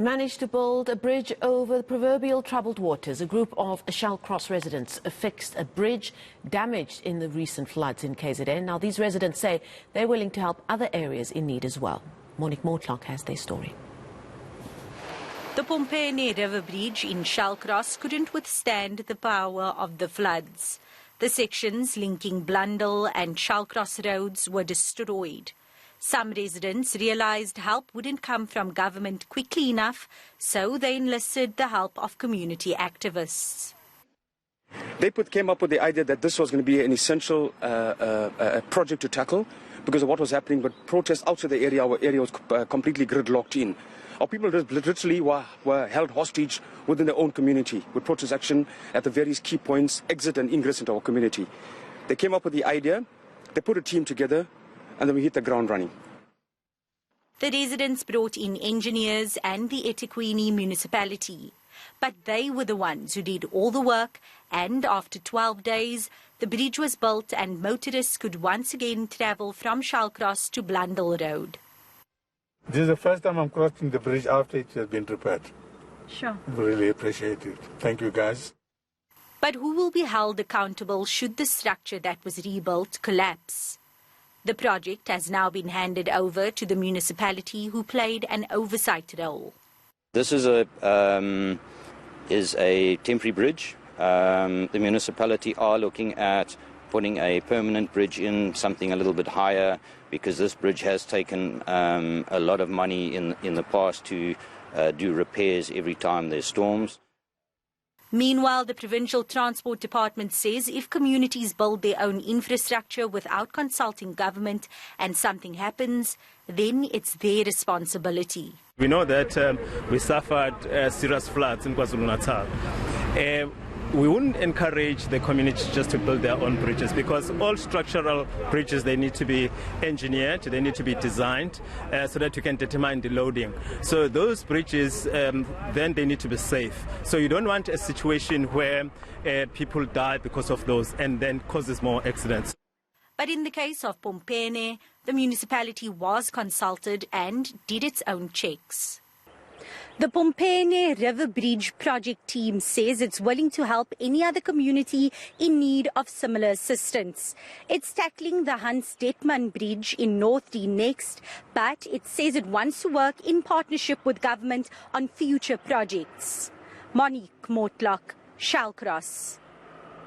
They managed to build a bridge over the proverbial troubled waters. A group of Shallcross residents fixed a bridge damaged in the recent floods in KZN. Now, these residents say they're willing to help other areas in need as well. Monique Mortlock has their story. The Pompene River Bridge in Shallcross couldn't withstand the power of the floods. The sections linking Blundell and Shallcross roads were destroyed. Some residents realized help wouldn't come from government quickly enough, so they enlisted the help of community activists. They came up with the idea that this was going to be an essential project to tackle because of what was happening, but protests outside the area, our area was completely gridlocked in. Our people literally were held hostage within their own community with protest action at the various key points, exit and ingress into our community. They came up with the idea, they put a team together, and then we hit the ground running. The residents brought in engineers and the eThekwini municipality. But they were the ones who did all the work, and after 12 days, the bridge was built and motorists could once again travel from Shallcross to Blundell Road. This is the first time I'm crossing the bridge after it has been repaired. Sure. Really appreciate it. Thank you, guys. But who will be held accountable should the structure that was rebuilt collapse? The project has now been handed over to the municipality, who played an oversight role. This is a temporary bridge. The municipality are looking at putting a permanent bridge in, something a little bit higher, because this bridge has taken a lot of money in the past to do repairs every time there's storms. Meanwhile, the Provincial Transport Department says if communities build their own infrastructure without consulting government and something happens, then it's their responsibility. We know that we suffered serious floods in KwaZulu-Natal. We wouldn't encourage the community just to build their own bridges, because all structural bridges, they need to be engineered, they need to be designed so that you can determine the loading. So those bridges, then they need to be safe. So you don't want a situation where people die because of those and then causes more accidents. But in the case of Pompene, the municipality was consulted and did its own checks. The Pompene River Bridge project team says it's willing to help any other community in need of similar assistance. It's tackling the Hans-Detman Bridge in North D next, but it says it wants to work in partnership with government on future projects. Monique Mortlock, Shallcross.